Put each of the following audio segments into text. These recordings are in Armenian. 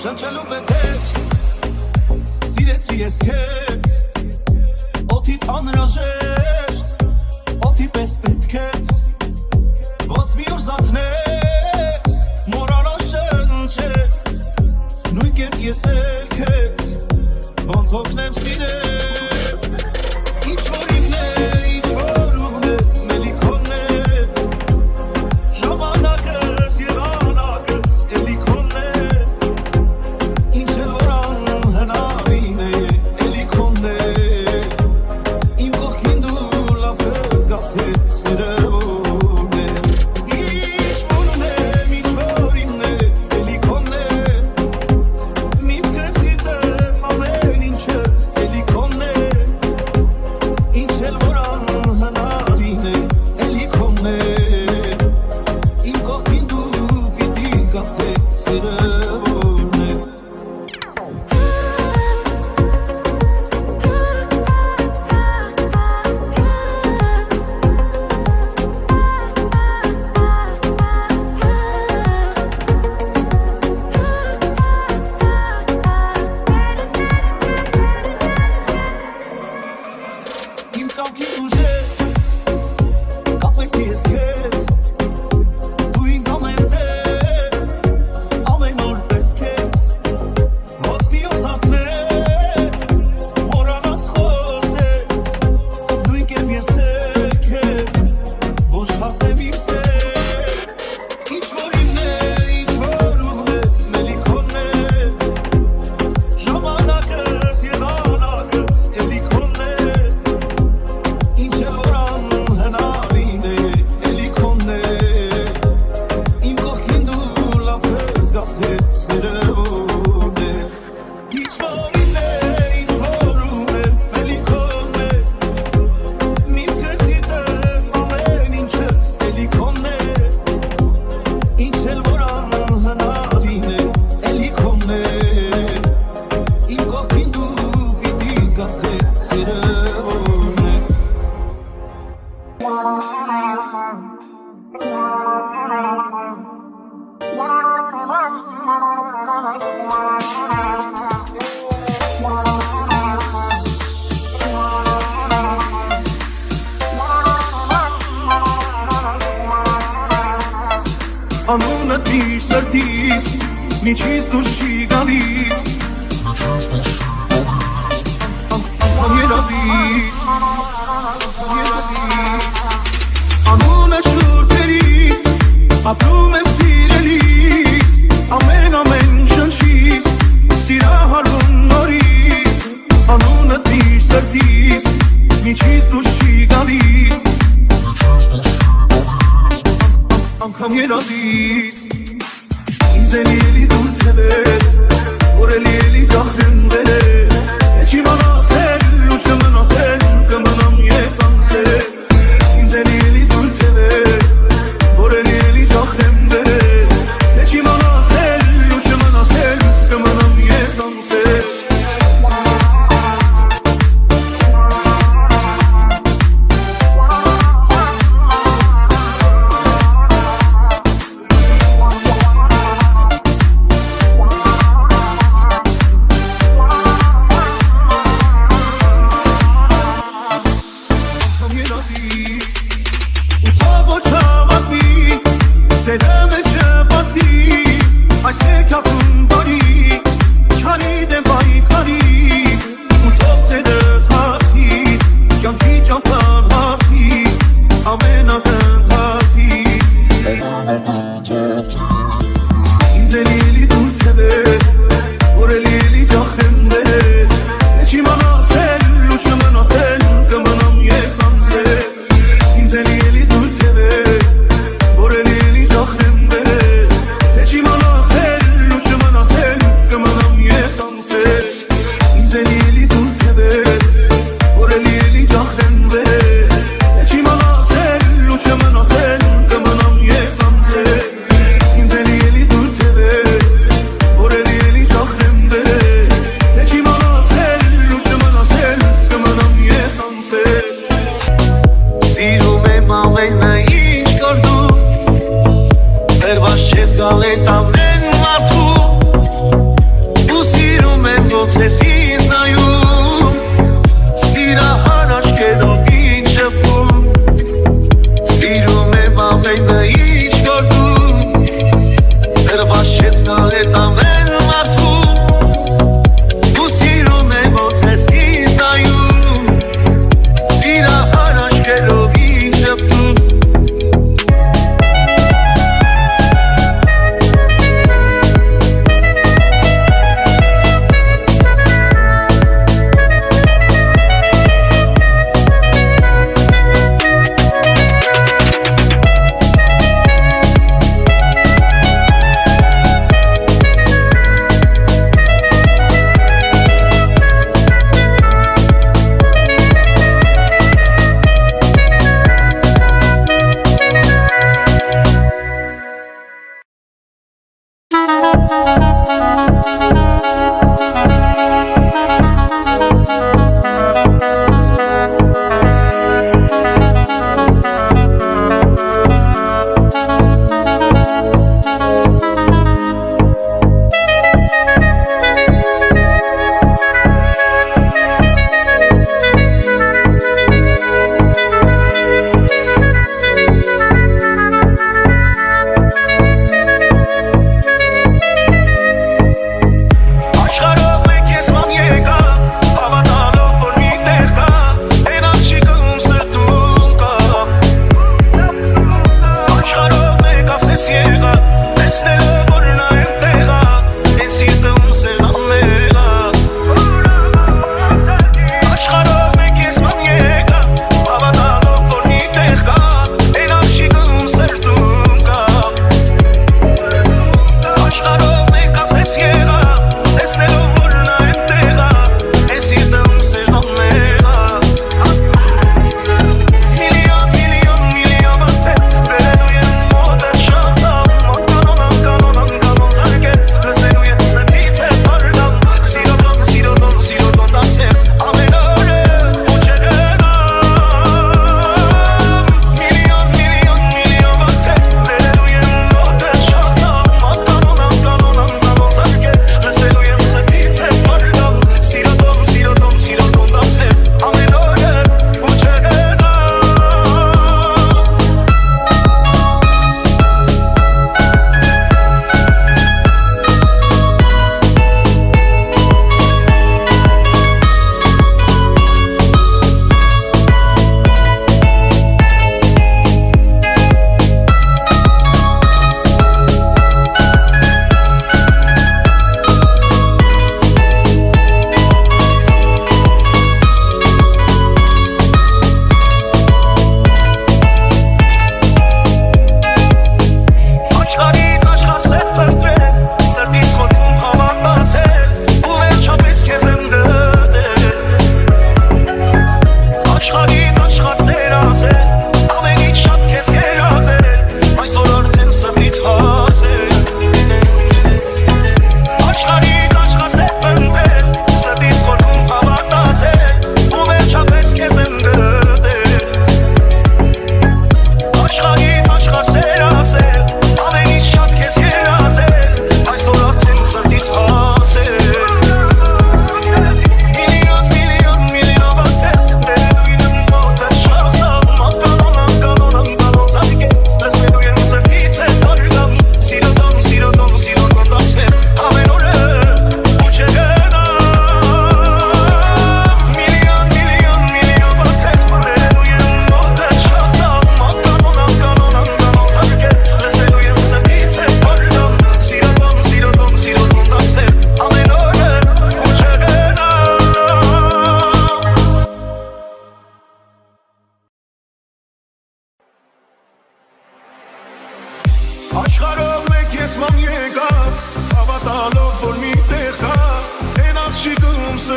Շնչելու պես հետ սիրեցի ես քեզ օդից անհրաժեշտ օդի պես պետք ես ոնց մի օր զարթնես մոռանալ շնչել նույն կերպ ես էլ քեզ ոնց հոգնեմ սիրել ինչ որ իմն է ինչ որ ուղն է մելիքոնն է ժամանակս եղանակս էլի քոնն է Անունդ մի սրտիս միջից դուրս չի գալիս Անգամ երազիս Անունը շուրթերիս ապրում եմ սիրելիս Ամեն շնչիս սիրահարվում նորից Անունդ մի սրտիս միջից դուրս չի գալիս Անգամ երազիս Ինձ էլի դուր թևել Որ էլի դախրնվել Էչի մանասել ու չմնասել Կմնամ ես անցել Ինձ էլի դուր թևել Որ էլի դախրնվել Էչի մանասել ու չմնասել Կմնամ ես անցել ինձ էլի դուր թևեր, որ էլի դախրեն վեր, չիմ անասել ու չեմ անասել, կմնամ ես անձեր, ինձ էլի դուր թևեր, որ էլի դախրեն վեր, չիմ անասել ու չեմ անասել, կմնամ ես անձեր։ Սիրում եմ ամենը ինչ կար դու, վերված չես գալ էտ ամեն մարդու, ու սիրում եմ ոնց ես ինձ նայում, սիրահար աչքերով ինձ շփվում, սիրում եմ ամենը ինչ կար դու, վերված չես գալ էտ ամեն մարդու, ու սիրում եմ ոնց ես ինձ նայում, սիրահար աչքերով ինձ շփվում։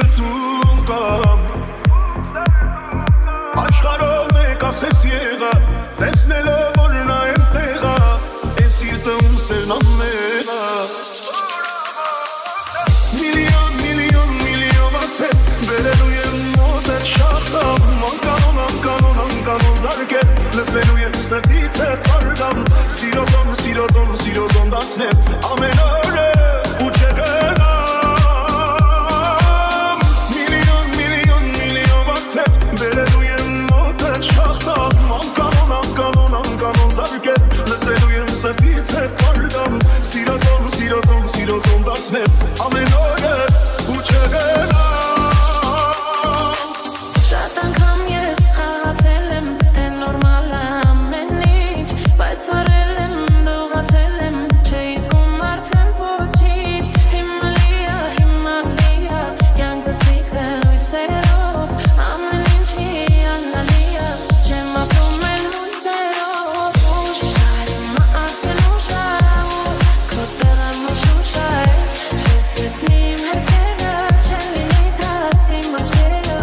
սրտում կամ Աշխարհով մեկ ասես եղա տեսնելով որ նա այնտեղ է Էս սիրտում սերն ամենա Միլիոն աթեթ բերելու եմ մոտ այդ շախտամ Անկանոն զարկել լսելու եմ սրտից հետ վարգամ Սիրոտոն դացնեմ ամեն օրը ու չգնամ Միլիոն աթեթ բերելու եմ մոտ այդ շախտամ Անկանոն զարկել լսելու եմ սրտից հետ վարգամ Սիրոտոն դացնեմ ամեն օրը ու չգնամ Շատ անգամ ես խաղացել եմ, թե նորմալ է ամեն ինչ Բայց վարել եմ, դողացել եմ, չէի զգում արդեն ոչինչ Հիմա լիա, կյանքս լիքը լույսերով Ամեն ինչի անալի է, չեմ ապրում էլ հույսերով Ուշ է, հիմա արդեն ուշ է, քո տեղը մշուշ է Չես գտնի իմ հետքերը, չեն լինի դարձ իմ աչքերը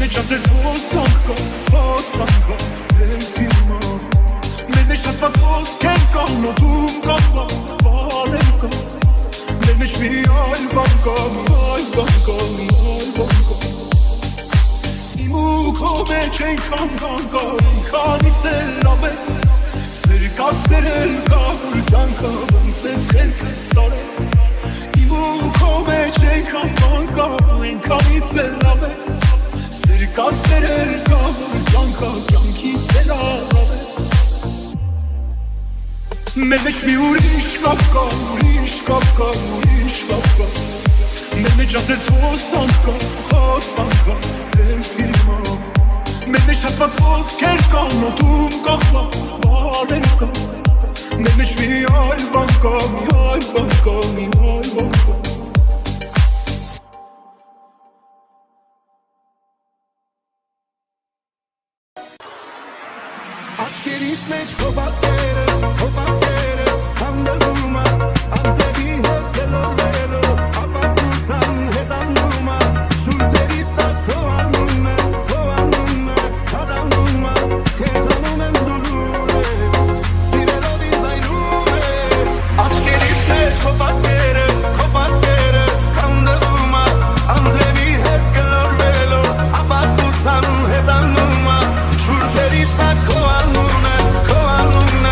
Մենեջ ասես հոսանքա, եմ սիրմա Մենեջ ասված ոսկեն կամ նոտում կապված, բարեմ կա Մենեջ մի այլ բան կա Իմ ու քո մեջ ենքան կանգա, ինքանից էլ լավ է Սեր կա սերել կա, որ կյանքա ոնց է սերքս տարել Իմ ու քո մեջ ենքան կանգա, ինքանից էլ լավ է Սեր կա սերել կա, որ կյանքա կյանքից էլ լավ է Մեր մեջ մի ուրիշ կապ կա Մեր մեջ ասես հոսանքա, եմ սիրմա Մեր մեջ ասված ոսկեր կա, նոտում կախված, բարեր կա Մեր մեջ մի այլ բան կա, Աչքերիս մեջ քո պատերը, հանդելում է Անձևի հետ գլորվելով, ապակուսան հետանում է Շուրթերիս տակ քո անունն է, հադանում է Քեզանում եմ դուլում ես, սիրելով ինձ այրում ես Աչքերիս մեջ քո պատերը, հանդելում է Անձևի հետ գլորվելով, ապակուսան հետանում է Շուրթերիս տակ քո անունն է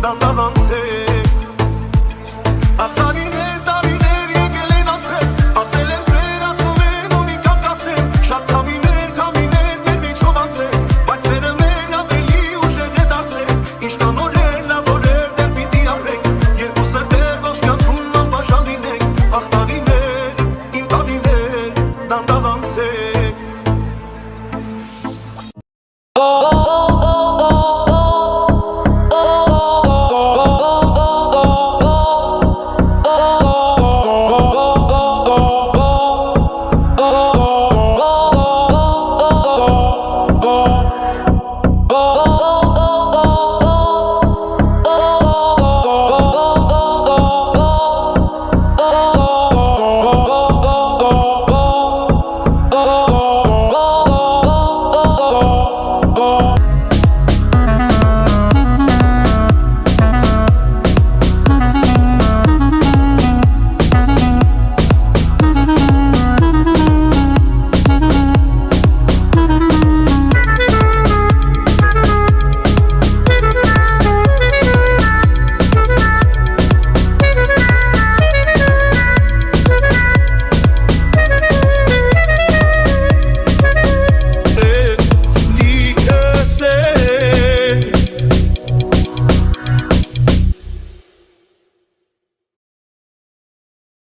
դանդաղ